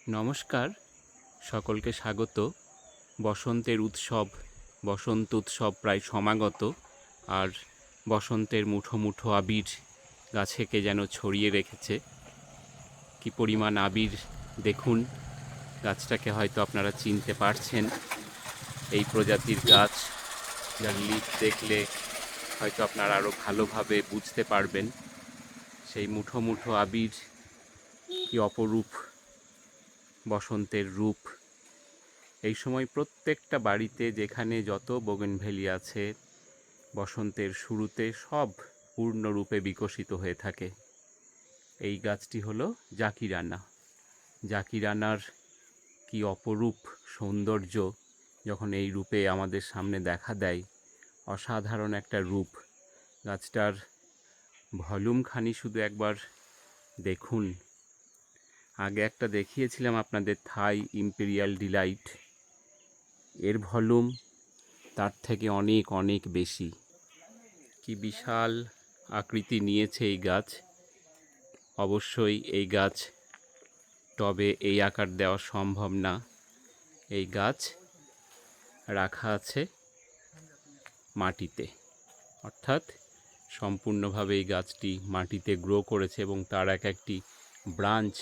নমস্কার, সকলকে স্বাগত। বসন্তের উৎসব, বসন্ত উৎসব প্রায় সমাগত। আর বসন্তের মুঠো মুঠো আবির গাছেকে যেন ছড়িয়ে রেখেছে। কি পরিমাণ আবির দেখুন। গাছটাকে হয়তো আপনারা চিনতে পারছেন। এই প্রজাতির গাছ, যার লিফ দেখলে হয়তো আপনারা আরও ভালোভাবে বুঝতে পারবেন। সেই মুঠো মুঠো আবির, কি অপরূপ বসন্তের রূপ। এই সময় প্রত্যেকটা বাড়িতে যেখানে যত বোগেনভেলিয়া আছে, বসন্তের শুরুতে সব পূর্ণরূপে বিকশিত হয়ে থাকে। এই গাছটি হলো জাকিরানা। জাকিরানার কি অপরূপ সৌন্দর্য যখন এই রূপে আমাদের সামনে দেখা দেয়। অসাধারণ একটা রূপ। গাছটার ভলিউমখানি শুধু একবার দেখুন। আগে একটা দেখিয়েছিলাম আপনাদের, থাই ইম্পেরিয়াল ডিলাইট। এর ভলিউম তার থেকে অনেক অনেক বেশি। কি বিশাল আকৃতি নিয়েছে এই গাছ। অবশ্যই এই গাছ টবে এই আকার দেওয়া সম্ভব না। এই গাছ রাখা আছে মাটিতে, অর্থাৎ সম্পূর্ণভাবে এই গাছটি মাটিতে গ্রো করেছে এবং তার একটি ব্রাঞ্চ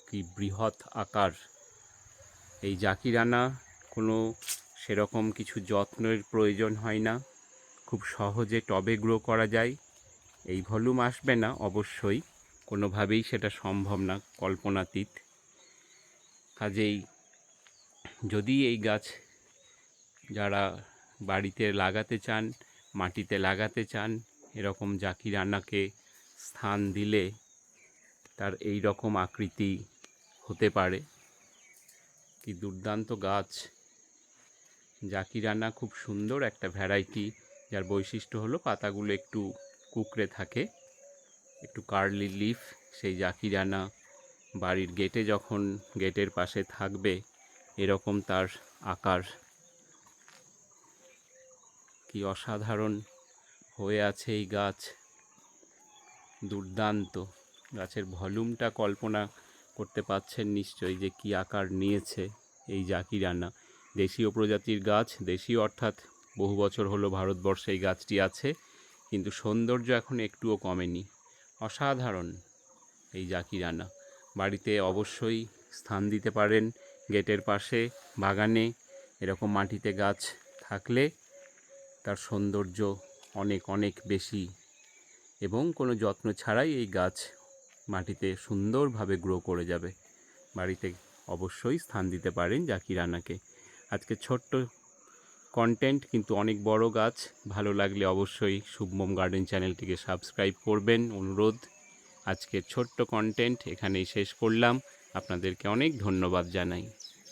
কি বৃহৎ আকার। এই জাকিরানা কোনো সেরকম কিছু যত্নের প্রয়োজন হয় না, খুব সহজে টবে গ্রো করা যায়। এই ভলিউম আসবে না অবশ্যই, কোনোভাবেই সেটা সম্ভব না, কল্পনাতীত। কাজেই যদি এই গাছ যারা বাড়িতে লাগাতে চান, মাটিতে লাগাতে চান, এরকম জাকিরানাকে স্থান দিলে তার এই রকম আকৃতি হতে পারে। কি দুর্দান্ত গাছ! জাকিরানা খুব সুন্দর একটা ভ্যারাইটি, যার বৈশিষ্ট্য হলো পাতাগুলো একটু কুঁকড়ে থাকে, একটু কার্লি লিফ। সেই জাকিরানা বাড়ির গেটে যখন গেটের পাশে থাকবে, এরকম তার আকার। কি অসাধারণ হয়ে আছে এই গাছ, দুর্দান্ত। গাছের ভলিউমটা কল্পনা করতে পারছেন নিশ্চয়ই যে কি আকার নিয়েছে এই জাকিরানা। দেশীয় প্রজাতির গাছ, দেশীয় অর্থাৎ বহু বছর হলো ভারতবর্ষে এই গাছটি আছে, কিন্তু সৌন্দর্য এখন একটুও কমেনি। অসাধারণ এই জাকিরানা। বাড়িতে অবশ্যই স্থান দিতে পারেন, গেটের পাশে, বাগানে। এরকম মাটিতে গাছ থাকলে তার সৌন্দর্য অনেক অনেক বেশি, এবং কোনো যত্ন ছাড়াই এই গাছ মাটিতে সুন্দরভাবে গ্রো করে যাবে। বাড়িতে অবশ্যই স্থান দিতে পারেন জাকিরানাকে। আজকে ছোট্ট কন্টেন্ট, কিন্তু অনেক বড় গাছ। ভালো লাগলে অবশ্যই শুভমম গার্ডেন চ্যানেলটিকে সাবস্ক্রাইব করবেন, অনুরোধ। আজকের ছোট্ট কন্টেন্ট এখানেই শেষ করলাম। আপনাদেরকে অনেক ধন্যবাদ জানাই।